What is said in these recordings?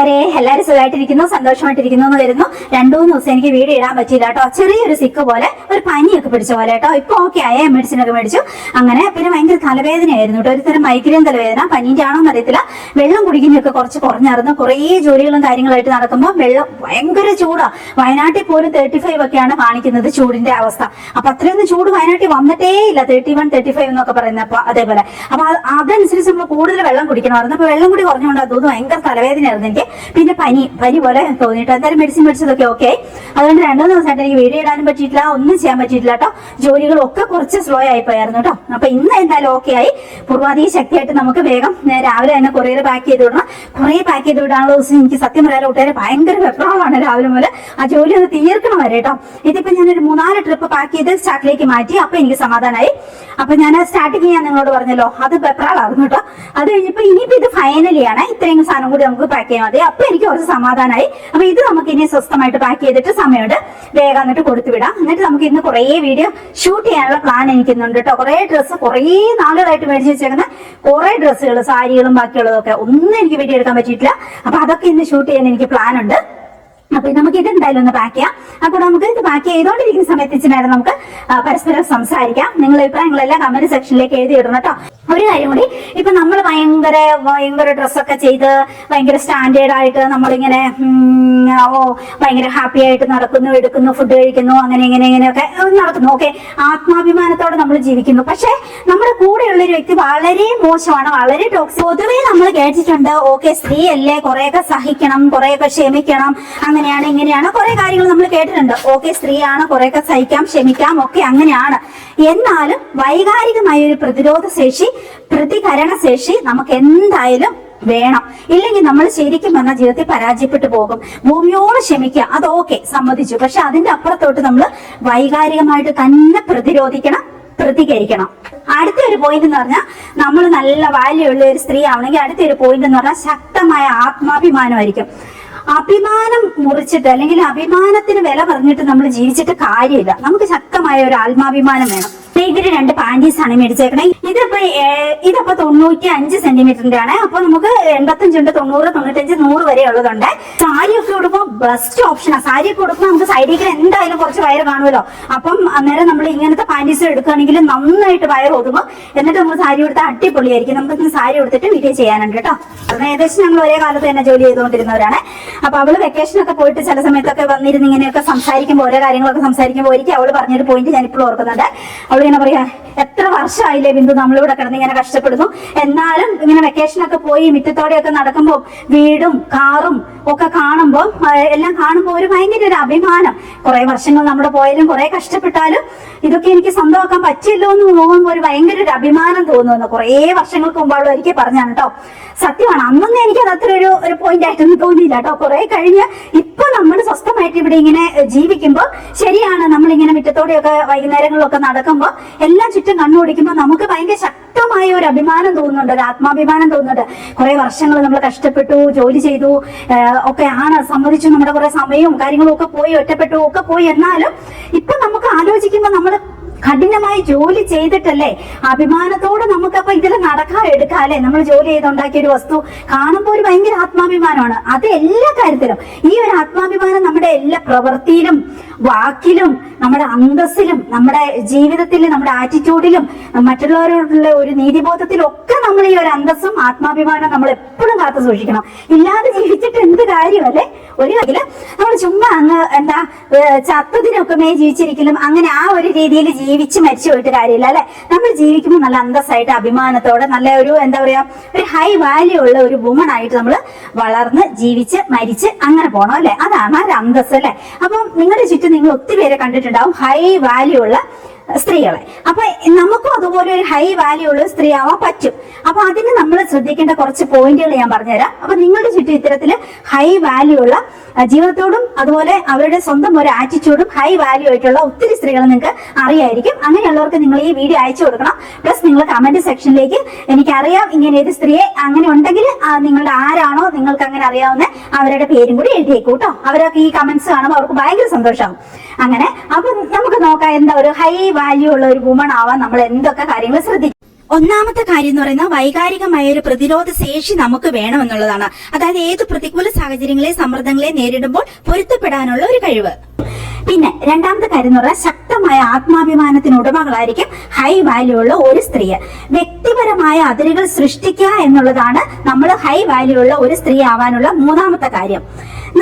കൂട്ടുകാരെ, എല്ലാവരും സുഖമായിട്ടിരിക്കുന്നു, സന്തോഷമായിട്ടിരിക്കുന്നു എന്ന് വരുന്നു. 2-3 ദിവസം എനിക്ക് വീഡിയോ ഇടാൻ പറ്റിയില്ല കേട്ടോ. ചെറിയൊരു സിക്ക് പോലെ, ഒരു പനിയൊക്കെ പിടിച്ച പോലെ കേട്ടോ. ഇപ്പൊ ഓക്കെ ആയ മെഡിസിനൊക്കെ മേടിച്ചു. അങ്ങനെ പിന്നെ ഭയങ്കര തലവേദനയായിരുന്നു കേട്ടോ. ഒരുതരം മൈഗ്രെയിൻ തലവേദന. പനീന്റെ ആണോ എന്നറിയത്തില്ല. വെള്ളം കുടിക്കുന്നൊക്കെ കുറച്ച് കുറഞ്ഞായിരുന്നു. കുറേ ജോലികളും കാര്യങ്ങളായിട്ട് നടക്കുമ്പോൾ വെള്ളം ഭയങ്കര ചൂടാ. വയനാട്ടിൽ പോലും 35 ഒക്കെയാണ് കാണിക്കുന്നത് ചൂടിന്റെ അവസ്ഥ. അപ്പൊ അത്രയൊന്നും ചൂട് വയനാട്ടിൽ വന്നിട്ടേ ഇല്ല. 31, 35 എന്നൊക്കെ പറയുന്നത്. അപ്പൊ അതേപോലെ അപ്പൊ അതനുസരിച്ച് നമ്മൾ കൂടുതൽ വെള്ളം കുടിക്കണമായിരുന്നു. അപ്പൊ വെള്ളം കൂടി കുറഞ്ഞുകൊണ്ട് അത് ഭയങ്കര തലവേദനയായിരുന്നു എനിക്ക്. പിന്നെ പനി പോലെ തോന്നിയിട്ട് എന്തായാലും മെഡിസിൻ മേടിച്ചതൊക്കെ ഓക്കെ. അതുകൊണ്ട് 2 ദിവസമായിട്ട് എനിക്ക് വീഡിയോ ഇടാനും പറ്റിയിട്ടില്ല, ഒന്നും ചെയ്യാൻ പറ്റിയിട്ടില്ല കേട്ടോ. ജോലികളൊക്കെ കുറച്ച് സ്ലോ ആയി പോയായിരുന്നു കേട്ടോ. അപ്പൊ ഇന്ന് എന്തായാലും ഓക്കെ ആയി. പൂർവാധിക ശക്തിയായിട്ട് നമുക്ക് വേഗം രാവിലെ തന്നെ കൊറിയർ പാക്ക് ചെയ്ത് വിടണം. കുറെ പാക്ക് ചെയ്ത് വിടാനുള്ള ദിവസം എനിക്ക് സത്യം പറയാൻ കൂട്ടുകാരെ ഭയങ്കര വെപ്രാളമാണ് രാവിലെ മുതൽ. ആ ജോലി ഒന്ന് തീർക്കണം വരെ കേട്ടോ. ഇതിപ്പോ ഞാനൊരു 3-4 ട്രിപ്പ് പാക്ക് ചെയ്ത് സ്റ്റാർട്ടിലേക്ക് മാറ്റി. അപ്പൊ എനിക്ക് സമാധാനമായി. അപ്പൊ ഞാൻ സ്റ്റാർട്ടിങ് ഞാൻ നിങ്ങളോട് പറഞ്ഞല്ലോ, അത് വെപ്രാളായിരുന്നു കേട്ടോ. അത് കഴിഞ്ഞപ്പോ ഇനിയിപ്പോ ഇത് ഫൈനലി ആണ്. ഇത്രയും സാധനം കൂടി നമുക്ക് പാക്ക് ചെയ്യാൻ മതി. അപ്പൊ എനിക്ക് കുറച്ച് സമാധാനമായി. അപ്പൊ ഇത് നമുക്ക് ഇനി സ്വസ്ഥമായിട്ട് പാക്ക് ചെയ്തിട്ട് സമയമുണ്ട് വേഗം എന്നിട്ട് കൊടുത്തു വിടാം. എന്നിട്ട് നമുക്ക് ഇന്ന് കുറേ വീഡിയോ ഷൂട്ട് ചെയ്യാനുള്ള പ്ലാൻ എനിക്കുന്നുണ്ട് കേട്ടോ. കുറേ ഡ്രസ്സ്, കുറേ നാളുകളായിട്ട് മേടിച്ച് വെച്ചേക്കുന്ന കുറേ ഡ്രസ്സുകൾ, സാരികളും ബാക്കിയുള്ളതൊക്കെ ഒന്നും എനിക്ക് വീഡിയോ എടുക്കാൻ പറ്റിയിട്ടില്ല. അപ്പൊ അതൊക്കെ ഇന്ന് ഷൂട്ട് ചെയ്യാൻ എനിക്ക് പ്ലാൻ ഉണ്ട്. അപ്പൊ നമുക്ക് ഇത് എന്തായാലും ഒന്ന് പാക്ക് ചെയ്യാം. അപ്പോൾ നമുക്ക് ഇത് പാക്ക് ചെയ്തോണ്ടിരിക്കുന്ന സമയത്ത് ഇച്ചിരി നമുക്ക് പരസ്പരം സംസാരിക്കാം. നിങ്ങളുടെ അഭിപ്രായങ്ങളെല്ലാം കമന്റ് സെക്ഷനിലേക്ക് എഴുതി ഇടണം കേട്ടോ. ഒരു കാര്യം കൂടി, ഇപ്പൊ നമ്മൾ ഭയങ്കര ഡ്രസ്സൊക്കെ ചെയ്ത് ഭയങ്കര സ്റ്റാൻഡേർഡ് ആയിട്ട് നമ്മളിങ്ങനെ ഭയങ്കര ഹാപ്പി ആയിട്ട് നടക്കുന്നു, എടുക്കുന്നു, ഫുഡ് കഴിക്കുന്നു, ഇങ്ങനെയൊക്കെ നടക്കുന്നു. ഓക്കെ, ആത്മാഭിമാനത്തോടെ നമ്മൾ ജീവിക്കുന്നു. പക്ഷെ നമ്മുടെ കൂടെയുള്ള ഒരു വ്യക്തി വളരെ മോശമാണ്, വളരെ ടോക്സിക്. പൊതുവെ നമ്മൾ കേട്ടിട്ടുണ്ട്, ഓക്കെ സ്ത്രീ അല്ലേ, കുറെയൊക്കെ സഹിക്കണം, കുറെയൊക്കെ ക്ഷമിക്കണം, അങ്ങനെയാണ് ഇങ്ങനെയാണ് കുറെ കാര്യങ്ങൾ നമ്മൾ കേട്ടിട്ടുണ്ട്. ഓക്കെ, സ്ത്രീയാണ്, കുറെയൊക്കെ സഹിക്കാം, ക്ഷമിക്കാം, ഒക്കെ അങ്ങനെയാണ്. എന്നാലും വൈകാരികമായ ഒരു പ്രതിരോധ ശേഷി, പ്രതികരണ ശേഷി നമുക്ക് എന്തായാലും വേണം. ഇല്ലെങ്കിൽ നമ്മൾ ശരിക്കും പറഞ്ഞ ജീവിതത്തിൽ പരാജയപ്പെട്ടു പോകും. ഭൂമിയോട് ക്ഷമിക്കുക, അത് ഓക്കെ, സമ്മതിച്ചു. പക്ഷെ അതിന്റെ അപ്പുറത്തോട്ട് നമ്മൾ വൈകാരികമായിട്ട് തന്നെ പ്രതികരിക്കണം. അടുത്തൊരു പോയിന്റ് എന്ന് പറഞ്ഞാൽ, നമ്മൾ നല്ല വാല്യൂ ഉള്ള ഒരു സ്ത്രീ ആവണമെങ്കിൽ അടുത്തൊരു പോയിന്റ് എന്ന് പറഞ്ഞാൽ ശക്തമായ ആത്മാഭിമാനമായിരിക്കും. അഭിമാനം മുറിച്ചിട്ട് അല്ലെങ്കിൽ അഭിമാനത്തിന് വില പറഞ്ഞിട്ട് നമ്മൾ ജീവിച്ചിട്ട് കാര്യമില്ല. നമുക്ക് ശക്തമായ ഒരു ആത്മാഭിമാനം വേണം. ഇവര് 2 പാന്റീസ് ആണ് മേടിച്ചേക്കണേ. ഇതിപ്പോ 95 സെന്റിമീറ്ററിന്റെ ആണ്. അപ്പൊ നമുക്ക് 85 ഉണ്ട്, 90, 95, 100 വരെ ഉള്ളതുണ്ട്. സാരിയൊക്കെ ഉടുക്കുമ്പോൾ ബെസ്റ്റ് ഓപ്ഷനാണ്. സാരിയൊക്കെ ഉടുക്കുമ്പോൾ നമുക്ക് സൈഡിൽ എന്തായാലും കുറച്ച് വയറ് കാണുമല്ലോ. അപ്പം അന്നേരം നമ്മൾ ഇങ്ങനത്തെ പാന്റീസ് എടുക്കുകയാണെങ്കിൽ നന്നായിട്ട് വയറ് ഒതുങ്ങും. എന്നിട്ട് നമ്മൾ സാരി എടുത്താൽ അടിപൊളിയായിരിക്കും. നമുക്ക് സാരി എടുത്തിട്ട് വീഡിയോ ചെയ്യാനുണ്ട് കേട്ടോ. അത് ഏകദേശം ഞങ്ങൾ ഒരേ കാലത്ത് തന്നെ ജോലി ചെയ്തുകൊണ്ടിരുന്നവരാണ്. അപ്പൊ അവള് വെക്കേഷനൊക്കെ പോയിട്ട് ചില സമയത്തൊക്കെ വന്നിരുന്ന് ഇങ്ങനെയൊക്കെ സംസാരിക്കുമ്പോൾ, ഓരോ കാര്യങ്ങളൊക്കെ സംസാരിക്കുമ്പോൾ ഒരിക്കലും അവള് പറഞ്ഞൊരു പോയിന്റ് ഞാൻ ഇപ്പോഴും ഓർക്കുന്നുണ്ട്. അവൾ ഇങ്ങനെ പറയാ, എത്ര വർഷമായില്ലേ ബിന്ദു നമ്മളിവിടെ കിടന്ന് ഇങ്ങനെ കഷ്ടപ്പെടുന്നു, എന്നാലും ഇങ്ങനെ വെക്കേഷനൊക്കെ പോയി മുറ്റത്തോടെയൊക്കെ നടക്കുമ്പോൾ വീടും കാറും ഒക്കെ കാണുമ്പോൾ എല്ലാം കാണുമ്പോൾ ഒരു ഭയങ്കര ഒരു അഭിമാനം. കുറെ വർഷങ്ങൾ നമ്മുടെ പോയാലും കുറെ കഷ്ടപ്പെട്ടാലും ഇതൊക്കെ എനിക്ക് സ്വന്തമാക്കാൻ പറ്റില്ലോ എന്ന് തോന്നുമ്പോൾ ഒരു ഭയങ്കര ഒരു അഭിമാനം തോന്നുന്നു. കുറെ വർഷങ്ങൾക്ക് മുമ്പ് അവൾ ഒരിക്കൽ പറഞ്ഞാണ് കേട്ടോ. സത്യമാണ്, അന്നൊന്നും എനിക്ക് അത് അത്ര ഒരു പോയിന്റ് ആയിട്ടൊന്നും തോന്നിയില്ല കേട്ടോ. കുറെ കഴിഞ്ഞ് ഇപ്പൊ നമ്മൾ സ്വസ്ഥമായിട്ട് ഇവിടെ ഇങ്ങനെ ജീവിക്കുമ്പോൾ ശരിയാണ്, നമ്മളിങ്ങനെ മുറ്റത്തോടെയൊക്കെ വൈകുന്നേരങ്ങളിലൊക്കെ നടക്കുമ്പോൾ എല്ലാം ചുറ്റും കണ്ണുപിടിക്കുമ്പോൾ നമുക്ക് ഭയങ്കര ശക്തമായ ഒരു അഭിമാനം തോന്നുന്നുണ്ട്, ഒരു ആത്മാഭിമാനം തോന്നുന്നുണ്ട്. കുറെ വർഷങ്ങൾ നമ്മൾ കഷ്ടപ്പെട്ടു, ജോലി ചെയ്തു, ഒക്കെ ആണ്, സമ്മതിച്ചു. നമ്മുടെ കുറെ സമയവും കാര്യങ്ങളും ഒക്കെ പോയി, ഒറ്റപ്പെട്ടു ഒക്കെ പോയി. എന്നാലും ഇപ്പൊ നമുക്ക് ആലോചിക്കുമ്പോൾ നമ്മൾ കഠിനമായി ജോലി ചെയ്തിട്ടല്ലേ അഭിമാനത്തോടെ നമുക്കപ്പൊ ഇതിൽ നടക്കാൻ എടുക്കാം അല്ലെ. നമ്മൾ ജോലി ചെയ്തുണ്ടാക്കിയ ഒരു വസ്തു കാണുമ്പോൾ ഒരു ഭയങ്കര ആത്മാഭിമാനമാണ്. അത് എല്ലാ കാര്യത്തിലും ഈ ഒരു ആത്മാഭിമാനം നമ്മുടെ എല്ലാ പ്രവൃത്തിയിലും, വാക്കിലും, നമ്മുടെ അന്തസ്സിലും, നമ്മുടെ ജീവിതത്തിലും, നമ്മുടെ ആറ്റിറ്റ്യൂഡിലും, മറ്റുള്ളവരോടുള്ള ഒരു നീതിബോധത്തിലും ഒക്കെ നമ്മൾ ഈ ഒരു അന്തസ്സും ആത്മാഭിമാനം നമ്മൾ എപ്പോഴും കാത്തു സൂക്ഷിക്കണം. ഇല്ലാതെ ജീവിച്ചിട്ട് എന്ത് കാര്യമല്ലേ. ഒരു കാര്യത്തില് നമ്മൾ ചുമ്മാ അങ്ങ് ചത്തതിനൊക്കെ ജീവിച്ചിരിക്കലും അങ്ങനെ ആ ഒരു രീതിയിൽ ജീവിച്ച് മരിച്ചു പോയിട്ട് കാര്യമില്ല അല്ലെ. നമ്മൾ ജീവിക്കുമ്പോൾ നല്ല അന്തസ്സായിട്ട്, അഭിമാനത്തോടെ, നല്ല ഒരു ഒരു ഹൈ വാല്യൂ ഉള്ള ഒരു വുമൺ ആയിട്ട് നമ്മൾ വളർന്ന് ജീവിച്ച് മരിച്ച് അങ്ങനെ പോകണം അല്ലെ. അതാണ് ഒരു അന്തസ് അല്ലെ. അപ്പം നിങ്ങളുടെ ചുറ്റും നിങ്ങൾ ഒത്തിരി പേരെ കണ്ടിട്ടുണ്ടാവും ഹൈ വാല്യൂ ഉള്ള സ്ത്രീകളെ. അപ്പൊ നമുക്കും അതുപോലെ ഒരു ഹൈ വാല്യൂ ഉള്ള സ്ത്രീ ആവാൻ പറ്റും. അപ്പൊ അതിന് നമ്മൾ ശ്രദ്ധിക്കേണ്ട കുറച്ച് പോയിന്റുകൾ ഞാൻ പറഞ്ഞുതരാം. അപ്പൊ നിങ്ങളുടെ ചുറ്റും ഇത്തരത്തില് ഹൈ വാല്യൂ ഉള്ള ജീവിതത്തോടും അതുപോലെ അവരുടെ സ്വന്തം ഒരു ആറ്റിറ്റ്യൂഡും ഹൈ വാല്യൂ ആയിട്ടുള്ള ഒത്തിരി സ്ത്രീകൾ നിങ്ങൾക്ക് അറിയായിരിക്കും. അങ്ങനെയുള്ളവർക്ക് നിങ്ങൾ ഈ വീഡിയോ അയച്ചു കൊടുക്കണം. പ്ലസ് നിങ്ങൾ കമന്റ് സെക്ഷനിലേക്ക് എനിക്കറിയാം ഇങ്ങനെ ഒരു സ്ത്രീയെ അങ്ങനെ ഉണ്ടെങ്കിൽ നിങ്ങളുടെ ആരാണോ നിങ്ങൾക്ക് അങ്ങനെ അറിയാവുന്ന അവരുടെ പേരും കൂടി എഴുതിയേക്കും കേട്ടോ. അവരൊക്കെ ഈ കമന്റ്സ് കാണുമ്പോൾ അവർക്ക് ഭയങ്കര സന്തോഷമാവും. അങ്ങനെ അപ്പൊ നമുക്ക് നോക്കാം, എന്താ ഒരു ഹൈ വാല്യൂ ഉള്ള ഒരു വുമൺ ആവാൻ നമ്മൾ എന്തൊക്കെ കാര്യങ്ങൾ ശ്രദ്ധിക്കും. ഒന്നാമത്തെ കാര്യം എന്ന് പറയുന്നത് വൈകാരികമായ ഒരു പ്രതിരോധ ശേഷി നമുക്ക് വേണമെന്നുള്ളതാണ്. അതായത് ഏത് പ്രതികൂല സാഹചര്യങ്ങളെ സമ്മർദ്ദങ്ങളെ നേരിടുമ്പോൾ പൊരുത്തപ്പെടാനുള്ള ഒരു കഴിവ്. പിന്നെ രണ്ടാമത്തെ കാര്യം എന്ന് പറഞ്ഞാൽ ശക്തമായ ആത്മാഭിമാനത്തിന് ഉടമകളായിരിക്കും ഹൈ വാല്യൂ ഉള്ള ഒരു സ്ത്രീ. വ്യക്തിപരമായ അതിരുകൾ സൃഷ്ടിക്കുക എന്നുള്ളതാണ് നമ്മൾ ഹൈ വാല്യൂ ഉള്ള ഒരു സ്ത്രീ ആവാനുള്ള മൂന്നാമത്തെ കാര്യം.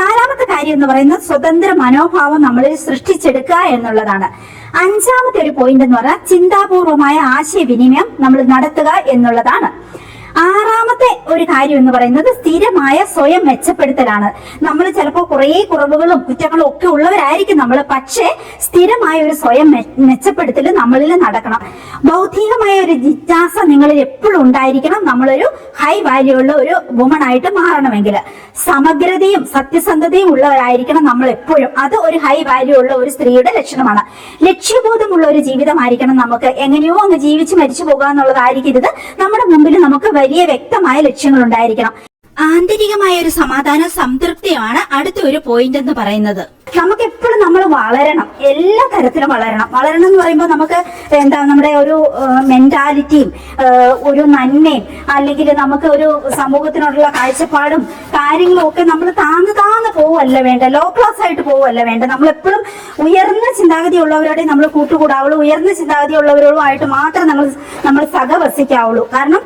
നാലാമത്തെ കാര്യം എന്ന് പറയുന്നത് സ്വതന്ത്ര മനോഭാവം നമ്മളിൽ സൃഷ്ടിച്ചെടുക്കുക എന്നുള്ളതാണ്. അഞ്ചാമത്തെ ഒരു പോയിന്റ് എന്ന് പറഞ്ഞാൽ ചിന്താപൂർവമായ ആശയവിനിമയം നമ്മൾ നടത്തുക എന്നുള്ളതാണ്. ആറാമത്തെ ഒരു കാര്യം എന്ന് പറയുന്നത് സ്ഥിരമായ സ്വയം മെച്ചപ്പെടുത്തലാണ്. നമ്മൾ ചിലപ്പോൾ കുറെ കുറവുകളും കുറ്റങ്ങളും ഒക്കെ ഉള്ളവരായിരിക്കും നമ്മൾ, പക്ഷേ സ്ഥിരമായ ഒരു സ്വയം മെച്ചപ്പെടുത്തൽ നമ്മളിൽ നടക്കണം. ബൗദ്ധികമായ ഒരു ജിജ്ഞാസ നിങ്ങളിൽ എപ്പോഴും ഉണ്ടായിരിക്കണം. നമ്മളൊരു ഹൈ വാല്യൂ ഉള്ള ഒരു വുമൺ ആയിട്ട് മാറണമെങ്കിൽ സമഗ്രതയും സത്യസന്ധതയും ഉള്ളവരായിരിക്കണം നമ്മൾ എപ്പോഴും. അത് ഒരു ഹൈ വാല്യൂ ഉള്ള ഒരു സ്ത്രീയുടെ ലക്ഷണമാണ്. ലക്ഷ്യബോധമുള്ള ഒരു ജീവിതമായിരിക്കണം നമുക്ക്. എങ്ങനെയോ അങ്ങ് ജീവിച്ച് മരിച്ചു പോകുക എന്നുള്ളതായിരിക്കരുത്. നമ്മുടെ മുമ്പിൽ നമുക്ക് വലിയ വ്യക്തമായ ലക്ഷ്യങ്ങൾ ഉണ്ടായിരിക്കണം. ആന്തരികമായ ഒരു സമാധാനം സംതൃപ്തിയുമാണ് അടുത്ത ഒരു പോയിന്റ് എന്ന് പറയുന്നത്. നമുക്ക് എപ്പോഴും നമ്മൾ വളരണം, എല്ലാ തരത്തിലും വളരണം. വളരണം എന്ന് പറയുമ്പോൾ നമുക്ക് എന്താ നമ്മുടെ ഒരു മെന്റാലിറ്റിയും ഒരു നന്മയും അല്ലെങ്കിൽ നമുക്ക് ഒരു സമൂഹത്തിനോടുള്ള കാഴ്ചപ്പാടും കാര്യങ്ങളും ഒക്കെ നമ്മൾ താന്ന് പോവല്ല വേണ്ട, ലോ ക്ലാസ് ആയിട്ട് പോവല്ല വേണ്ട. നമ്മളെപ്പോഴും ഉയർന്ന ചിന്താഗതി ഉള്ളവരോടെ നമ്മൾ കൂട്ടുകൂടാവുള്ളൂ. ഉയർന്ന ചിന്താഗതി ഉള്ളവരോടുമായിട്ട് മാത്രം നമ്മൾ സഹവസിക്കാവുള്ളൂ. കാരണം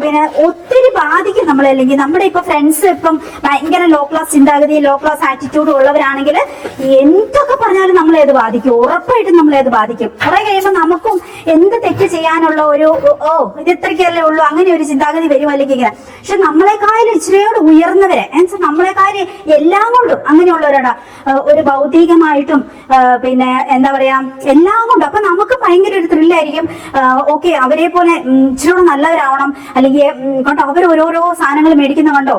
പിന്നെ ഒത്തിരി ബാധിക്കും നമ്മളെ. അല്ലെങ്കിൽ നമ്മുടെ ഇപ്പൊ ഫ്രണ്ട്സ് ഇപ്പം ഭയങ്കര ലോ ക്ലാസ് ചിന്താഗതി ലോ ക്ലാസ് ആറ്റിറ്റ്യൂഡ് ഉള്ളവരാണെങ്കിൽ എന്തൊക്കെ പറഞ്ഞാലും നമ്മളേത് ബാധിക്കും, ഉറപ്പായിട്ടും നമ്മളേത് ബാധിക്കും. കുറെ കഴിയുമ്പോൾ നമുക്കും എന്ത് തെറ്റ് ചെയ്യാനുള്ള ഒരു ഇത് ഇത്രയ്ക്കല്ലേ ഉള്ളൂ അങ്ങനെ ഒരു ചിന്താഗതി വരും. അല്ലെങ്കിൽ ഇങ്ങനെ പക്ഷെ നമ്മളെക്കാളും ഇച്ചിരിയോട് ഉയർന്നവരെ നമ്മളെക്കാളും എല്ലാം കൊണ്ടും അങ്ങനെയുള്ളവരാണ് ഒരു ഭൗതികമായിട്ടും പിന്നെ എന്താ പറയാ എല്ലാം കൊണ്ടും. അപ്പൊ നമുക്ക് ഭയങ്കര ഒരു ത്രില്ലായിരിക്കും. ഓക്കെ, അവരെ പോലെ ഇച്ചിരിയോട് നല്ലവരാവണം, അല്ലെങ്കിൽ കണ്ടോ അവർ ഓരോരോ സാധനങ്ങൾ മേടിക്കുന്ന കണ്ടോ,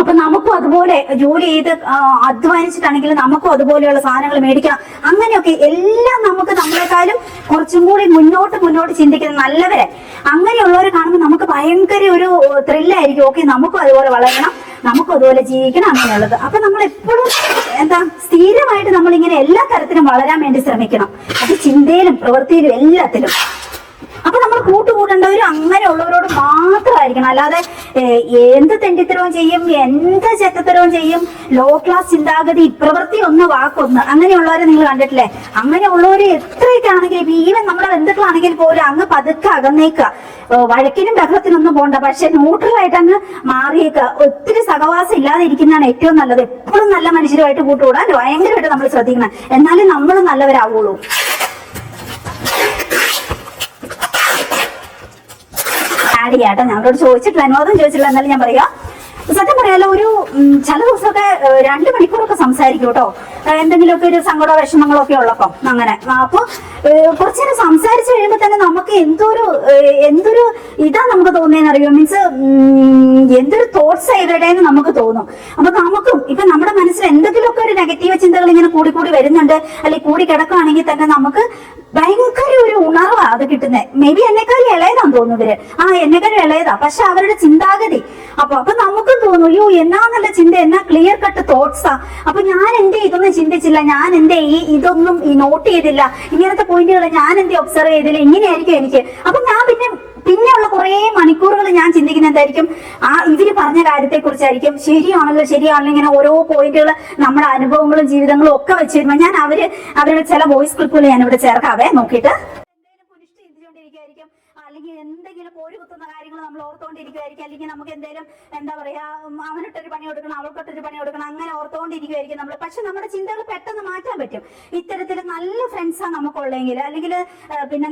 അപ്പൊ നമുക്കും അതുപോലെ ജോലി ചെയ്ത് അധ്വാനിച്ചിട്ടാണെങ്കിൽ നമുക്കും അതുപോലെയുള്ള സാധനങ്ങൾ മേടിക്കണം. അങ്ങനെയൊക്കെ എല്ലാം നമുക്ക് നമ്മളെക്കാളും കുറച്ചും കൂടി മുന്നോട്ട് ചിന്തിക്കുന്ന നല്ലവരെ അങ്ങനെയുള്ളവരെ കാണുമ്പോൾ നമുക്ക് ഭയങ്കര ഒരു ത്രില്ലായിരിക്കും. ഓക്കെ, നമുക്കും അതുപോലെ വളരണം, നമുക്കും അതുപോലെ ജീവിക്കണം അങ്ങനെയുള്ളത്. അപ്പൊ നമ്മൾ എപ്പോഴും എന്താ സ്ഥിരമായിട്ട് നമ്മളിങ്ങനെ എല്ലാ തരത്തിലും വളരാൻ വേണ്ടി ശ്രമിക്കണം. അത് ചിന്തയിലും പ്രവൃത്തിയിലും എല്ലാത്തിലും. അപ്പൊ നമ്മൾ കൂട്ടുകൂടേണ്ടവരും അങ്ങനെയുള്ളവരോട് മാത്രമായിരിക്കണം. അല്ലാതെ എന്ത് തെണ്ടിത്തരവും ചെയ്യും, എന്ത് ചെറ്റത്തരവും ചെയ്യും, ലോ ക്ലാസ് ചിന്താഗതി പ്രവൃത്തി ഒന്ന് വാക്കൊന്ന് അങ്ങനെയുള്ളവരെ നിങ്ങൾ കണ്ടിട്ടില്ലേ? അങ്ങനെയുള്ളവര് എത്രയൊക്കെ ആണെങ്കിലും ഈവൻ നമ്മുടെ ബന്ധുക്കളാണെങ്കിൽ പോലും അങ്ങ് പതുക്കെ അകന്നേക്കുക. വഴക്കിനും ബഹളത്തിനൊന്നും പോകണ്ട, പക്ഷെ ന്യൂട്രലായിട്ട് അങ്ങ് മാറിയേക്കുക. ഒത്തിരി സഹവാസം ഇല്ലാതെ ഇരിക്കുന്നതാണ് ഏറ്റവും നല്ലത്. എപ്പോഴും നല്ല മനുഷ്യരുമായിട്ട് കൂട്ടുകൂടാൻ ഭയങ്കരമായിട്ട് നമ്മൾ ശ്രദ്ധിക്കണം. എന്നാലും നമ്മൾ നല്ലവരാവുള്ളൂ. ആടിയാട്ടോ ഞങ്ങളോട് ചോദിച്ചിട്ടില്ല, അനുവാദം ചോദിച്ചിട്ടില്ല, എന്നാലും ഞാൻ പറയാം. സത്യം പറയാലോ, ഒരു ചില ദിവസമൊക്കെ 2 മണിക്കൂറൊക്കെ സംസാരിക്കും കേട്ടോ. എന്തെങ്കിലുമൊക്കെ ഒരു സങ്കട വിഷമങ്ങളൊക്കെ ഉള്ളപ്പോ അങ്ങനെ. അപ്പൊ കുറച്ചു നേരം സംസാരിച്ചു കഴിയുമ്പോ തന്നെ നമുക്ക് എന്തൊരു ഇതാ നമുക്ക് തോന്നിയെന്നറിയോ, മീൻസ് എന്തൊരു തോട്ട്സ് ഇവരുടെയെന്ന് നമുക്ക് തോന്നും. അപ്പൊ നമുക്കും ഇപ്പൊ നമ്മുടെ മനസ്സിൽ എന്തെങ്കിലുമൊക്കെ ഒരു നെഗറ്റീവ് ചിന്തകൾ ഇങ്ങനെ കൂടി വരുന്നുണ്ട്, അല്ലെങ്കിൽ കൂടി കിടക്കുകയാണെങ്കിൽ തന്നെ നമുക്ക് ഭയങ്കര ഒരു ഉണർവാ അത് കിട്ടുന്നത്. മേ ബി എന്നെക്കാളും ഇളയതാന്ന് തോന്നുന്നു ഇവര്. എന്നെക്കാളും ഇളയതാ, പക്ഷെ അവരുടെ ചിന്താഗതി അപ്പൊ നമുക്കും തോന്നും, അയ്യോ എന്നാ നല്ല ചിന്ത, എന്നാ ക്ലിയർ കട്ട് തോട്ട്സാ. അപ്പൊ ഞാൻ എന്റെ ഇതൊന്നും ചിന്തിച്ചില്ല, ഞാൻ എന്റെ ഇതൊന്നും നോട്ട് ചെയ്തില്ല, ഇങ്ങനത്തെ പോയിന്റുകൾ ഞാൻ എന്റെ ഒബ്സർവ് ചെയ്തില്ല, ഇങ്ങനെയായിരിക്കും എനിക്ക്. അപ്പൊ ഞാൻ പിന്നെയുള്ള കുറെ മണിക്കൂറുകൾ ഞാൻ ചിന്തിക്കുന്ന എന്തായിരിക്കും, ഇവര് പറഞ്ഞ കാര്യത്തെ കുറിച്ചായിരിക്കും. ശരിയാണല്ലോ ഇങ്ങനെ ഓരോ പോയിന്റുകൾ നമ്മുടെ അനുഭവങ്ങളും ജീവിതങ്ങളും ഒക്കെ വെച്ച് വരുമ്പോൾ ഞാൻ അവരുടെ ചില വോയിസ് ക്ലിപ്പുകൾ ഞാൻ ഇവിടെ ചേർക്കാവേ നോക്കിയിട്ട്. അല്ലെങ്കിൽ എന്തെങ്കിലും പോരി കുത്തുന്ന കാര്യങ്ങൾ നമ്മൾ ഓർത്തുകൊണ്ടിരിക്കുമായിരിക്കും. അല്ലെങ്കിൽ നമുക്ക് എന്തെങ്കിലും എന്താ പറയാ അവനിട്ടൊരു പണി കൊടുക്കണം, അവൾക്കൊട്ടൊരു പണി കൊടുക്കണം, അങ്ങനെ ഓർത്തുകൊണ്ടിരിക്കുമായിരിക്കും നമ്മൾ. പക്ഷെ നമ്മുടെ ചിന്തകൾ പെട്ടെന്ന് മാറ്റാൻ പറ്റും. ഇത്തരത്തിൽ നല്ല ഫ്രണ്ട്സാണ് നമുക്കുള്ളെങ്കിൽ, അല്ലെങ്കിൽ പിന്നെ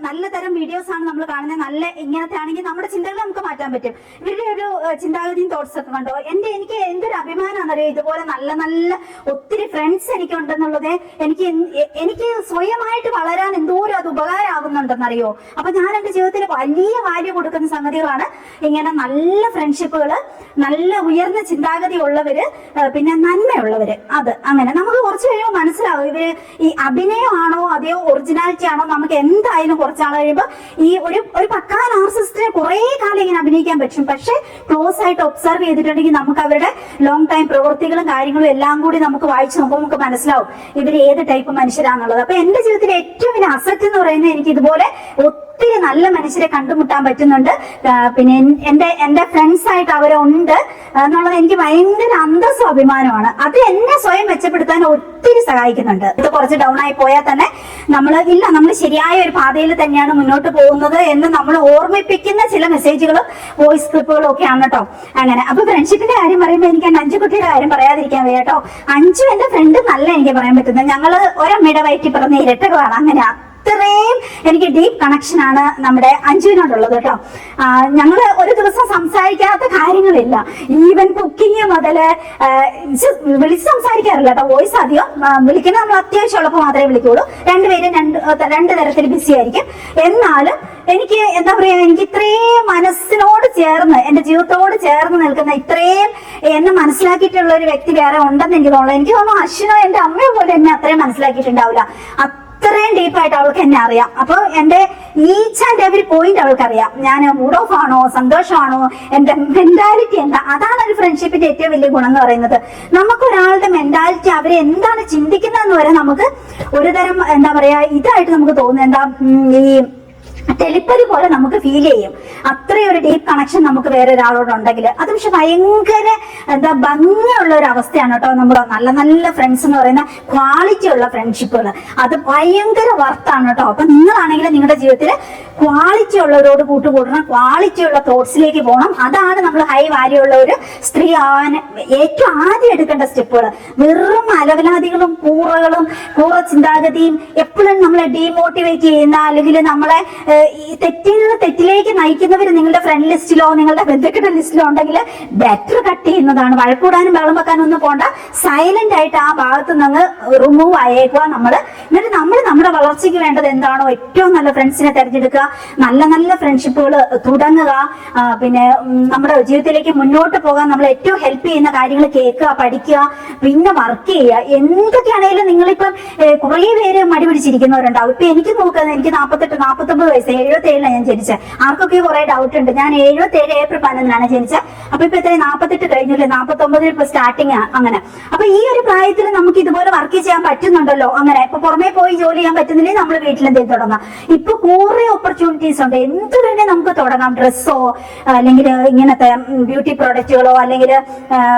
നല്ല തരം വീഡിയോസ് ആണ് നമ്മൾ കാണുന്നത്, നല്ല ഇങ്ങനത്തെ ആണെങ്കിൽ നമ്മുടെ ചിന്തകൾ നമുക്ക് മാറ്റാൻ പറ്റും. ഇവരുടെ ഒരു ചിന്താഗതിയും തോട്ട്സ് ഒക്കെ കണ്ടോ. എനിക്ക് എന്തൊരു അഭിമാനമാണെന്നറിയോ, ഇതുപോലെ നല്ല ഒത്തിരി ഫ്രണ്ട്സ് എനിക്കുണ്ടെന്നുള്ളത്. എനിക്ക് സ്വയമായിട്ട് വളരാൻ എന്തോരം അത് ഉപകാരമാകുന്നുണ്ടെന്നറിയോ. അപ്പൊ ഞാൻ എന്റെ ജീവിതത്തിൽ വലിയ വാല്യൂ കൊടുക്കുന്ന സംഗതികളാണ് ഇങ്ങനെ നല്ല ഫ്രണ്ട്ഷിപ്പുകള്, നല്ല ഉയർന്ന ചിന്താഗതി ഉള്ളവര്, പിന്നെ നന്മയുള്ളവര്. അത് അങ്ങനെ നമുക്ക് കുറച്ച് കഴിയുമ്പോൾ മനസ്സിലാവും ഇവര് ഈ അഭിനയമാണോ അതെയോ ഒറിജിനാലിറ്റി ആണോ. നമുക്ക് എന്തായാലും കുറച്ചാൾ കഴിയുമ്പോൾ ഈ ഒരു പക്കാ നാർസിസ്റ്റിനെ കുറെ കാലം ഇങ്ങനെ അഭിനയിക്കാൻ പറ്റും. പക്ഷെ ക്ലോസ് ആയിട്ട് ഒബ്സർവ് ചെയ്തിട്ടുണ്ടെങ്കിൽ നമുക്ക് അവരുടെ ലോങ് ടൈം പ്രവൃത്തികളും കാര്യങ്ങളും എല്ലാം കൂടി നമുക്ക് വായിച്ചു നോക്കുമ്പോൾ നമുക്ക് മനസ്സിലാവും ഇവർ ഏത് ടൈപ്പ് മനുഷ്യരാന്നുള്ളത്. അപ്പൊ എന്റെ ജീവിതത്തിലെ ഏറ്റവും വലിയ അസറ്റ് എന്ന് പറയുന്നത് എനിക്ക് ഇതുപോലെ ഒത്തിരി നല്ല മനുഷ്യരെ കണ്ടുമുട്ടാൻ പറ്റുന്നുണ്ട്. പിന്നെ എന്റെ ഫ്രണ്ട്സ് ആയിട്ട് അവരുണ്ട് എന്നുള്ളത് എനിക്ക് ഭയങ്കര അന്തസ്സും അഭിമാനമാണ്. അത് എന്നെ സ്വയം മെച്ചപ്പെടുത്താൻ ഒത്തിരി സഹായിക്കുന്നുണ്ട്. ഇത് കുറച്ച് ഡൗൺ ആയി പോയാൽ തന്നെ നമ്മൾ ശരിയായ ഒരു പാതയിൽ തന്നെയാണ് മുന്നോട്ട് പോകുന്നത് എന്ന് നമ്മൾ ഓർമ്മിപ്പിക്കുന്ന ചില മെസ്സേജുകളും വോയിസ് ക്ലിപ്പുകളും ഒക്കെയാണ് കേട്ടോ. അങ്ങനെ അപ്പൊ ഫ്രണ്ട്ഷിപ്പിന്റെ കാര്യം പറയുമ്പോൾ എനിക്ക് എന്റെ അഞ്ചുകുട്ടിയുടെ കാര്യം പറയാതിരിക്കാൻ വയ്യ കേട്ടോ. അഞ്ചു എന്റെ ഫ്രണ്ട് നല്ല എനിക്ക് പറയാൻ പറ്റുന്നത്. ഞങ്ങള് ഒരമ്മയുടെ വയറ്റിൽ പിറന്ന ഇരട്ടകളാണ്. അങ്ങനെ അത്രയും എനിക്ക് ഡീപ്പ് കണക്ഷൻ ആണ് നമ്മുടെ അഞ്ജുവിനോടുള്ളത് കേട്ടോ. ഞങ്ങള് ഒരു ദിവസം സംസാരിക്കാത്ത കാര്യങ്ങളില്ല. ഈവൻ കുക്കിംഗ് മുതല് വിളിച്ച് സംസാരിക്കാറില്ല കേട്ടോ. വോയിസ് അധികം വിളിക്കുന്നത് നമ്മൾ അത്യാവശ്യമുള്ളപ്പോൾ മാത്രമേ വിളിക്കുള്ളൂ. രണ്ടുപേരും രണ്ട് തരത്തിൽ ബിസി ആയിരിക്കും. എന്നാലും എനിക്ക് എന്താ പറയാ, എനിക്ക് ഇത്രയും മനസ്സിനോട് ചേർന്ന് എന്റെ ജീവിതത്തോട് ചേർന്ന് നിൽക്കുന്ന ഇത്രയും എന്നെ മനസ്സിലാക്കിയിട്ടുള്ള ഒരു വ്യക്തി വേറെ ഉണ്ടെന്ന് എനിക്ക് തോന്നുന്നു. എനിക്ക് തോന്നുന്നു അശ്വിനോ എന്റെ അമ്മയോ പോലും എന്നെ അത്രയും മനസ്സിലാക്കിയിട്ടുണ്ടാവില്ല. അത്രയും ഡീപ്പായിട്ട് അവൾക്ക് എന്നെ അറിയാം. അപ്പൊ എന്റെ ഈച്ച് ആൻഡ് എവരി പോയിന്റ് അവൾക്ക് അറിയാം. ഞാൻ മൂഡ് ഓഫ് ആണോ, സന്തോഷമാണോ, എന്റെ മെന്റാലിറ്റി എന്താ. അതാണ് ഒരു ഫ്രണ്ട്ഷിപ്പിന്റെ ഏറ്റവും വലിയ ഗുണം എന്ന് പറയുന്നത്. നമുക്കൊരാളുടെ മെന്റാലിറ്റി, അവരെ എന്താണ് ചിന്തിക്കുന്നതെന്ന് വരെ നമുക്ക് ഒരു തരം എന്താ പറയാ ഇതായിട്ട് നമുക്ക് തോന്നുന്നു. എന്താ ഈ ടെലിപ്പതി പോലെ നമുക്ക് ഫീൽ ചെയ്യും. അത്രയും ഒരു ഡീപ്പ് കണക്ഷൻ നമുക്ക് വേറെ ഒരാളോടുണ്ടെങ്കിൽ അത് പക്ഷെ ഭയങ്കര എന്താ ഭംഗിയുള്ള ഒരു അവസ്ഥയാണ് കേട്ടോ. നമ്മുടെ നല്ല നല്ല ഫ്രണ്ട്സ് എന്ന് പറയുന്ന ക്വാളിറ്റി ഉള്ള ഫ്രണ്ട്ഷിപ്പുകൾ അത് ഭയങ്കര വർത്താണ് കേട്ടോ. അപ്പൊ നിങ്ങളാണെങ്കിലും നിങ്ങളുടെ ജീവിതത്തിൽ ക്വാളിറ്റി ഉള്ളവരോട് കൂട്ടുകൂടണം, ക്വാളിറ്റി ഉള്ള തോട്ട്സിലേക്ക് പോകണം. അതാണ് നമ്മൾ ഹൈ വാല്യൂ ഉള്ള ഒരു സ്ത്രീ ആവാൻ ഏറ്റവും ആദ്യം എടുക്കേണ്ട സ്റ്റെപ്പുകൾ. വെറും അലവലാദികളും കൂറ ചിന്താഗതിയും എപ്പോഴും നമ്മളെ ഡീമോട്ടിവേറ്റ് ചെയ്യുന്ന അല്ലെങ്കിൽ നമ്മളെ ഈ തെറ്റിലേക്ക് നയിക്കുന്നവർ നിങ്ങളുടെ ഫ്രണ്ട് ലിസ്റ്റിലോ നിങ്ങളുടെ ബന്ധുക്കളുടെ ലിസ്റ്റിലോ ഉണ്ടെങ്കിൽ ബെറ്റർ കട്ട് ചെയ്യുന്നതാണ്. വഴക്കൂടാനും വെള്ളം വെക്കാനും ഒന്നും പോണ്ട. സൈലന്റ് ആയിട്ട് ആ ഭാഗത്ത് നിന്ന് റിമൂവ് ആയേക്കുക എന്നിട്ട് നമ്മൾ നമ്മുടെ വളർച്ചയ്ക്ക് വേണ്ടത് എന്താണോ ഏറ്റവും നല്ല ഫ്രണ്ട്സിനെ തിരഞ്ഞെടുക്കുക, നല്ല നല്ല ഫ്രണ്ട്ഷിപ്പുകൾ തുടങ്ങുക. പിന്നെ നമ്മുടെ ജീവിതത്തിലേക്ക് മുന്നോട്ട് പോകാൻ നമ്മൾ ഏറ്റവും ഹെൽപ്പ് ചെയ്യുന്ന കാര്യങ്ങൾ കേൾക്കുക, പഠിക്കുക, പിന്നെ വർക്ക് ചെയ്യുക. എന്തൊക്കെയാണെങ്കിലും നിങ്ങളിപ്പം കുറെ പേര് മടി പിടിച്ചിരിക്കുന്നവരുണ്ടാവും. ഇപ്പൊ എനിക്ക് നോക്കുന്നത്, എനിക്ക് 48-49 വയസ്സ്, 77 ഞാൻ ജനിച്ചത്. ആർക്കൊക്കെ കുറെ ഡൗട്ട് ഉണ്ട്. ഞാൻ 77 ഏപ്രിൽ 11 ജനിച്ചത്. അപ്പൊ ഇപ്പൊ എത്ര 48 കഴിഞ്ഞില്ലേ, 49 ഇപ്പൊ സ്റ്റാർട്ടിങ് അങ്ങനെ. അപ്പൊ ഈ ഒരു പ്രായത്തിൽ നമുക്ക് ഇതുപോലെ വർക്ക് ചെയ്യാൻ പറ്റുന്നുണ്ടല്ലോ. അങ്ങനെ ഇപ്പൊ പുറമെ പോയി ജോലി ചെയ്യാൻ പറ്റുന്നില്ലെങ്കിൽ നമ്മൾ വീട്ടിലെന്തെങ്കിലും തുടങ്ങാം. ഇപ്പൊ കുറെ ഓപ്പർച്യൂണിറ്റീസ് ഉണ്ട്. എന്ത് വേണേ നമുക്ക് തുടങ്ങാം. ഡ്രസ്സോ അല്ലെങ്കിൽ ഇങ്ങനത്തെ ബ്യൂട്ടി പ്രോഡക്റ്റുകളോ അല്ലെങ്കിൽ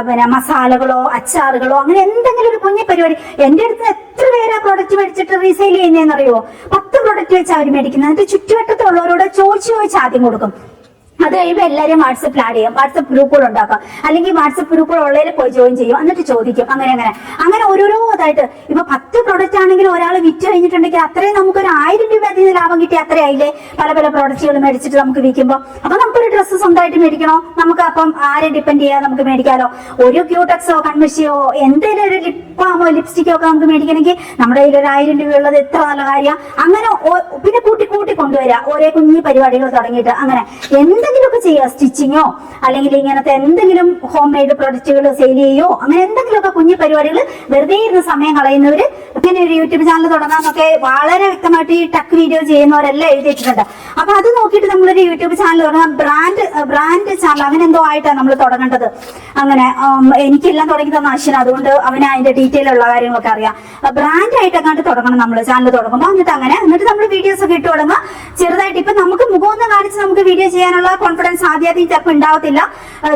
പിന്നെ മസാലകളോ അച്ചാറുകളോ അങ്ങനെ എന്തെങ്കിലും ഒരു കുഞ്ഞു പരിപാടി. എന്റെ അടുത്ത് എത്ര പേരാ പ്രോഡക്റ്റ് മേടിച്ചിട്ട് റീസെയിൽ ചെയ്യുന്നതെന്നറിയോ? 10 പ്രോഡക്റ്റ് വെച്ച് അവർ മേടിക്കുന്നത്. എന്നിട്ട് ചുറ്റുവട്ടത്തുള്ളവരോട് ചോദിച്ച് ആദ്യം കൊടുക്കും. അത് കഴിയുമ്പോൾ എല്ലാവരും വാട്സപ്പിൽ ആഡ് ചെയ്യും. വാട്സപ്പ് ഗ്രൂപ്പുകൾ ഉണ്ടാക്കാം. അല്ലെങ്കിൽ വാട്സപ്പ് ഗ്രൂപ്പുകൾ ഉള്ളതിൽ പോയി ജോയിൻ ചെയ്യും. എന്നിട്ട് ചോദിക്കും. അങ്ങനെ ഓരോരോ ഇതായിട്ട് ഇപ്പൊ 10 പ്രൊഡക്റ്റ് ആണെങ്കിൽ ഒരാൾ വിറ്റ് കഴിഞ്ഞിട്ടുണ്ടെങ്കിൽ അത്രയും നമുക്കൊരു 1000 രൂപ അതിൽ ലാഭം കിട്ടി അത്രയായില്ലേ? പല പ്രോഡക്റ്റുകൾ മേടിച്ചിട്ട് നമുക്ക് വിൽക്കുമ്പോൾ. അപ്പൊ നമുക്കൊരു ഡ്രസ്സ് സ്വന്തമായിട്ട് മേടിക്കണോ? നമുക്ക് അപ്പം ആരെ ഡിപ്പെൻഡ് ചെയ്യാൻ നമുക്ക് മേടിക്കാലോ. ഒരു ക്യൂടെക്സോ കൺമിഷിയോ എന്തെങ്കിലും ഒരു ലിപ് ബാമോ ലിപ്സ്റ്റിക്കോ ഒക്കെ നമുക്ക് മേടിക്കണമെങ്കിൽ നമ്മുടെ കയ്യിൽ ഒരു 1000 രൂപ ഉള്ളത് എത്ര നല്ല കാര്യം. അങ്ങനെ പിന്നെ കൂട്ടി കൊണ്ടുവരിക. ഓരോ കുഞ്ഞു പരിപാടികൾ തുടങ്ങിയിട്ട് അങ്ങനെ എന്തെങ്കിലുമൊക്കെ ചെയ്യുക. സ്റ്റിച്ചിങ്ങോ അല്ലെങ്കിൽ ഇങ്ങനത്തെ എന്തെങ്കിലും ഹോം മെയ്ഡ് പ്രൊഡക്റ്റുകൾ സെയിൽ ചെയ്യോ അങ്ങനെ എന്തെങ്കിലുമൊക്കെ കുഞ്ഞു പരിപാടികൾ വെറുതെ ഇരുന്ന് സമയം കളയുന്നവര് പിന്നെ ഒരു യൂട്യൂബ് ചാനൽ തുടങ്ങാന്നൊക്കെ വളരെ വ്യക്തമായിട്ട് ഈ ടക്ക് വീഡിയോ ചെയ്യുന്നവരെല്ലാം എഴുതിയിട്ടുണ്ട്. അപ്പൊ അത് നോക്കിയിട്ട് നമ്മളൊരു യൂട്യൂബ് ചാനൽ തുടങ്ങാം. ബ്രാൻഡ് ചാനൽ അങ്ങനെ എന്തോ ആയിട്ടാണ് നമ്മൾ തുടങ്ങേണ്ടത്. അങ്ങനെ എനിക്കെല്ലാം തുടങ്ങി തന്ന അശ്വിൻ, അതുകൊണ്ട് അവന് അതിന്റെ ഡീറ്റെയിൽ ഉള്ള കാര്യങ്ങളൊക്കെ അറിയാം. ബ്രാൻഡായിട്ട് അങ്ങോട്ട് തുടങ്ങണം നമ്മൾ ചാനൽ തുടങ്ങുമ്പോൾ. എന്നിട്ട് നമ്മൾ വീഡിയോസ് ഒക്കെ ഇട്ട് തുടങ്ങാം. ചെറുതായിട്ട് ഇപ്പൊ നമുക്ക് മുഖമൊന്നും കാണിച്ച് നമുക്ക് വീഡിയോ ചെയ്യാനുള്ള കോൺഫിഡൻസ് ആദ്യം ചിലപ്പോൾ ഉണ്ടാവത്തില്ല.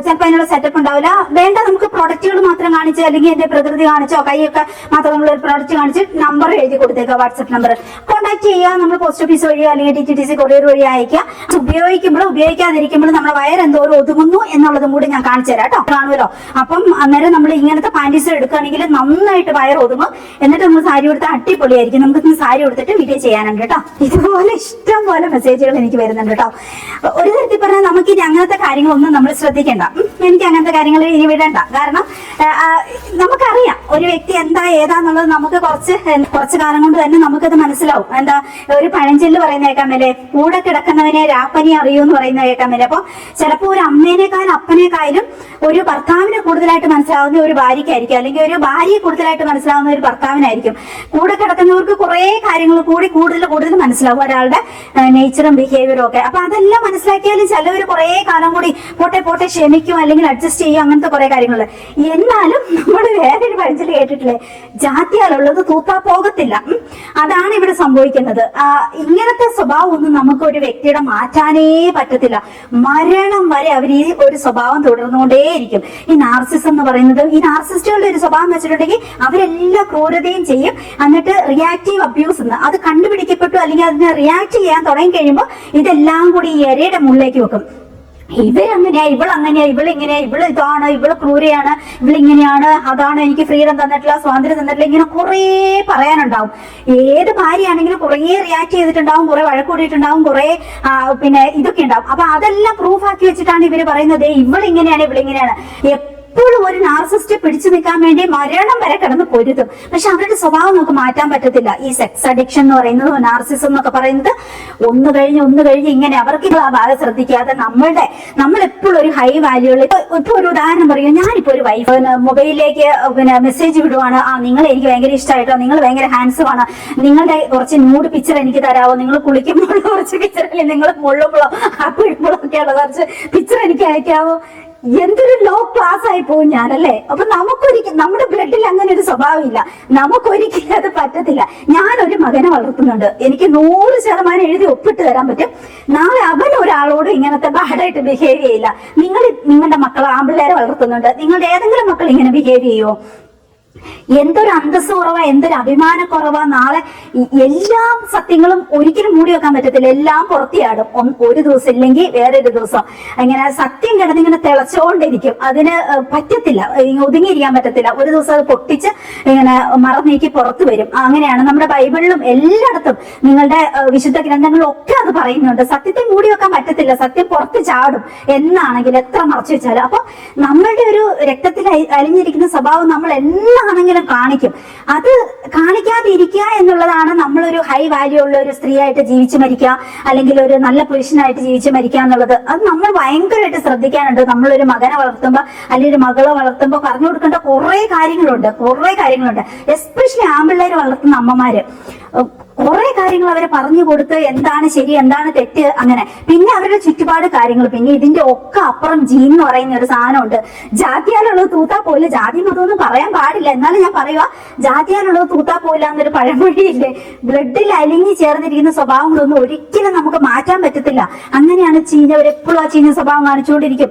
ചിലപ്പോൾ അതിനുള്ള സെറ്റപ്പ് ഉണ്ടാവില്ല. വേണ്ട നമുക്ക് പ്രൊഡക്റ്റുകൾ മാത്രം കാണിച്ച് അല്ലെങ്കിൽ എന്റെ പ്രകൃതി കാണിച്ചോ കൈയൊക്കെ മാത്രം നമ്മൾ ഒരു പ്രൊഡക്റ്റ് കാണിച്ച് നമ്പർ എഴുതി കൊടുത്തേക്കുക. വാട്സപ്പ് നമ്പർ കോൺടാക്ട് ചെയ്യുക. നമ്മൾ പോസ്റ്റ് ഓഫീസ് വഴിയോ അല്ലെങ്കിൽ DTTC കൊറിയർ വഴി അയക്കുക. ഉപയോഗിക്കാതിരിക്കുമ്പോഴും നമ്മുടെ വയറെന്തോരം ഒതുങ്ങുന്നു എന്നുള്ളതും കൂടി ഞാൻ കാണിച്ചു തരാം കേട്ടോ. കാണുമല്ലോ. അപ്പം അന്നേരം നമ്മൾ ഇങ്ങനത്തെ പാൻറ്റീസ് എടുക്കുകയാണെങ്കിൽ നന്നായിട്ട് വയർ ഒതുങ്ങും. എന്നിട്ട് നമ്മൾ സാരി കൊടുത്താൽ അടിപൊളിയായിരിക്കും. നമുക്ക് സാരി കൊടുത്തിട്ട് വീഡിയോ ചെയ്യാനുണ്ട് കേട്ടോ. ഇതുപോലെ ഇഷ്ടം പോലെ മെസ്സേജുകൾ എനിക്ക് വരുന്നുണ്ട് കേട്ടോ. ഒരു തരത്തിൽ പറഞ്ഞാൽ നമുക്ക് ഇനി അങ്ങനത്തെ കാര്യങ്ങളൊന്നും നമ്മൾ ശ്രദ്ധിക്കേണ്ട. എനിക്ക് അങ്ങനത്തെ കാര്യങ്ങൾ ഇനി വിടണ്ട. കാരണം നമുക്കറിയാം ഒരു വ്യക്തി എന്താ ഏതാന്നുള്ളത്. നമുക്ക് കുറച്ച് കാലം കൊണ്ട് തന്നെ നമുക്കത് മനസ്സിലാവും. എന്താ ഒരു പഴഞ്ചൊല്ല് പറയുന്ന കേൾക്കാൻ മേലെ, കൂടെ കിടക്കുന്നവനെ രാപ്പനി അറിയൂ എന്ന് പറയുന്ന കേൾക്കാൻ മേലെ. അപ്പൊ ചിലപ്പോൾ ഒരു അമ്മേനേക്കാളും അപ്പനേക്കാളും ഒരു ഭർത്താവിനെ കൂടുതലായിട്ട് മനസ്സിലാവുന്ന ഒരു ഭാര്യയ്ക്കായിരിക്കും, അല്ലെങ്കിൽ ഒരു ഭാര്യയെ കൂടുതലായിട്ട് മനസ്സിലാവുന്ന ഒരു ഭർത്താവിനായിരിക്കും. കൂടെ കിടക്കുന്നവർക്ക് കുറെ കാര്യങ്ങൾ കൂടുതൽ മനസ്സിലാവും, ഒരാളുടെ നേച്ചറും ബിഹേവിയറും ഒക്കെ. അപ്പൊ അതെല്ലാം മനസ്സിലാക്കിയാലും ചിലവർ കുറെ കാലം കൂടി പോട്ടെ ക്ഷമിക്കും അല്ലെങ്കിൽ അഡ്ജസ്റ്റ് ചെയ്യും. അങ്ങനത്തെ കുറെ കാര്യങ്ങൾ എന്നാലും നമ്മൾ വേറൊരു പഴഞ്ചൊല്ല് കേട്ടിട്ടില്ലേ, ജാത്യാലുള്ളത് തൂത്താ പോകത്തില്ല. അതാണ് ഇവിടെ സംഭവിക്കുന്നത്. ഇങ്ങനത്തെ സ്വഭാവം ഒന്നും നമുക്ക് ഒരു വ്യക്തിയുടെ മാറ്റാനേ പറ്റത്തില്ല. മരണം വരെ അവർ ഈ ഒരു സ്വഭാവം തുടർന്നുകൊണ്ടേയിരിക്കും. ഈ നാർസിസം എന്ന് പറയുന്നത്, ഈ നാർസിസ്റ്റുകളുടെ ഒരു സ്വഭാവം എന്ന് വെച്ചിട്ടുണ്ടെങ്കിൽ അവരെല്ലാം ക്രൂരതയും ചെയ്യും. എന്നിട്ട് റിയാക്റ്റീവ് അബ്യൂസ് എന്ന് അത് കണ്ടുപിടിക്കപ്പെട്ടു, അല്ലെങ്കിൽ അതിനെ റിയാക്ട് ചെയ്യാൻ തുടങ്ങി കഴിയുമ്പോൾ ഇതെല്ലാം കൂടി ഈ ഇരയുടെ മുകളിലേക്ക് വെക്കും. ഇവരങ്ങനെയാ, ഇവളങ്ങനെയാ, ഇവളിങ്ങനെയാ, ഇവള് ഇതാണ്, ഇവള് ക്രൂരയാണ്, ഇവളിങ്ങനെയാണ്, അതാണ് എനിക്ക് ഫ്രീഡം തന്നിട്ടില്ല, സ്വാതന്ത്ര്യം തന്നിട്ടില്ല, ഇങ്ങനെ കുറെ പറയാനുണ്ടാവും. ഏത് ഭാര്യയാണെങ്കിലും കുറെ റിയാക്ട് ചെയ്തിട്ടുണ്ടാവും, കുറെ വഴക്കൂടിയിട്ടുണ്ടാവും, കുറെ പിന്നെ ഇതൊക്കെ ഉണ്ടാവും. അപ്പൊ അതെല്ലാം പ്രൂഫ് ആക്കി വെച്ചിട്ടാണ് ഇവര് പറയുന്നത് ഇവളിങ്ങനെയാണ്, ഇവളിങ്ങനെയാണ്. എപ്പോഴും ഒരു നാർസിസ്റ്റ് പിടിച്ചു നിൽക്കാൻ വേണ്ടി മരണം വരെ കിടന്ന് പൊരുത്തും. പക്ഷെ അവരുടെ സ്വഭാവം നമുക്ക് മാറ്റാൻ പറ്റത്തില്ല. ഈ സെക്സ് അഡിക്ഷൻ എന്ന് പറയുന്നത്, നാർസിസം എന്നൊക്കെ പറയുന്നത് ഒന്ന് കഴിഞ്ഞ് ഇങ്ങനെ അവർക്ക് ആ ഭാഗം ശ്രദ്ധിക്കാതെ നമ്മളെപ്പോഴും ഒരു ഹൈ വാല്യൂള്ള, ഇപ്പൊ ഒരു ഉദാഹരണം പറയും, ഞാനിപ്പോ ഒരു വൈഫ് മൊബൈലിലേക്ക് പിന്നെ മെസ്സേജ് വിടുവാണ്, നിങ്ങൾ എനിക്ക് ഭയങ്കര ഇഷ്ടമായിട്ടോ, നിങ്ങൾ ഭയങ്കര ഹാൻഡ്സം ആണ്, നിങ്ങളുടെ കുറച്ച് ന്യൂഡ് പിക്ചർ എനിക്ക് തരാമോ, നിങ്ങൾ കുളിക്കുമ്പോൾ കുറച്ച് പിക്ചർ, അല്ലെങ്കിൽ നിങ്ങൾ മുള്ളുമ്പോഴോ ആപ്പിടുമ്പോഴോ ഒക്കെയുള്ള കുറച്ച് പിക്ചർ എനിക്ക് അയക്കാവോ? എന്തൊരു ലോ ക്ലാസ് ആയി പോകും ഞാനല്ലേ. അപ്പൊ നമുക്കൊരിക്കലും നമ്മുടെ ബ്ലഡിൽ അങ്ങനെ ഒരു സ്വഭാവം ഇല്ല, നമുക്കൊരിക്കലും അത് പറ്റത്തില്ല. ഞാനൊരു മകനെ വളർത്തുന്നുണ്ട്, എനിക്ക് 100% എഴുതി ഒപ്പിട്ട് തരാൻ പറ്റും. നാളെ അവൻ ഒരാളോട് ഇങ്ങനത്തെ ബാഡായിട്ട് ബിഹേവ് ചെയ്യില്ല. നിങ്ങളുടെ മക്കൾ ആൺപിള്ളേരെ വളർത്തുന്നുണ്ട്, നിങ്ങളുടെ ഏതെങ്കിലും മക്കൾ ഇങ്ങനെ ബിഹേവ് ചെയ്യുമോ? എന്തൊരു അന്തസ് കുറവാ, എന്തൊരു അഭിമാനക്കുറവാ. നാളെ എല്ലാ സത്യങ്ങളും ഒരിക്കലും മൂടി വെക്കാൻ പറ്റത്തില്ല, എല്ലാം പുറത്തിയാടും. ഒരു ദിവസം ഇല്ലെങ്കിൽ വേറൊരു ദിവസം ഇങ്ങനെ സത്യം കിടന്നിങ്ങനെ തിളച്ചുകൊണ്ടിരിക്കും. അതിന് പറ്റത്തില്ല, ഒതുങ്ങിയിരിക്കാൻ പറ്റത്തില്ല. ഒരു ദിവസം അത് പൊട്ടിച്ച് ഇങ്ങനെ മറന്നീക്കി പുറത്തു വരും. അങ്ങനെയാണ് നമ്മുടെ ബൈബിളിലും എല്ലായിടത്തും നിങ്ങളുടെ വിശുദ്ധ ഗ്രന്ഥങ്ങളിലും ഒക്കെ അത് പറയുന്നുണ്ട്. സത്യത്തെ മൂടി വെക്കാൻ പറ്റത്തില്ല, സത്യം പുറത്ത് ചാടും എന്നാണെങ്കിൽ എത്ര മറച്ചു വെച്ചാലും. അപ്പൊ നമ്മളുടെ ഒരു രക്തത്തിൽ അലിഞ്ഞിരിക്കുന്ന സ്വഭാവം നമ്മൾ ആണെങ്കിലും കാണിക്കും. അത് കാണിക്കാതിരിക്കുക എന്നുള്ളതാണ് നമ്മളൊരു ഹൈ വാല്യൂ ഉള്ള ഒരു സ്ത്രീയായിട്ട് ജീവിച്ചു മരിക്കുക, അല്ലെങ്കിൽ ഒരു നല്ല പുരുഷനായിട്ട് ജീവിച്ചു മരിക്കുക എന്നുള്ളത്. അത് നമ്മൾ ഭയങ്കരമായിട്ട് ശ്രദ്ധിക്കാനുണ്ട്. നമ്മളൊരു മകനെ വളർത്തുമ്പോ അല്ലെങ്കിൽ ഒരു മകളെ വളർത്തുമ്പോ പറഞ്ഞു കൊടുക്കേണ്ട കുറെ കാര്യങ്ങളുണ്ട്. എസ്പെഷ്യലി ആൺപിള്ളേര് വളർത്തുന്ന അമ്മമാര് കുറെ കാര്യങ്ങൾ അവരെ പറഞ്ഞു കൊടുത്ത് എന്താണ് ശരി, എന്താണ് തെറ്റ്, അങ്ങനെ. പിന്നെ അവരുടെ ചുറ്റുപാട് കാര്യങ്ങൾ. പിന്നെ ഇതിന്റെ ഒക്കെ അപ്പുറം ജീൻ എന്ന് പറയുന്ന ഒരു സാധനമുണ്ട്. ജാതിയാലുള്ളത് തൂത്താ പോയില്ല. ജാതി മതമൊന്നും പറയാൻ പാടില്ല, എന്നാലും ഞാൻ പറയുക, ജാതിയാലുള്ളത് തൂത്താ പോയില്ല എന്നൊരു പഴമൊഴിയില്ലേ. ബ്ലഡിൽ അലിഞ്ഞു ചേർന്നിരിക്കുന്ന സ്വഭാവങ്ങളൊന്നും ഒരിക്കലും നമുക്ക് മാറ്റാൻ പറ്റത്തില്ല. അങ്ങനെയാണ് ചീഞ്ഞവരെപ്പോഴും ആ ചീഞ്ഞ സ്വഭാവം കാണിച്ചുകൊണ്ടിരിക്കും.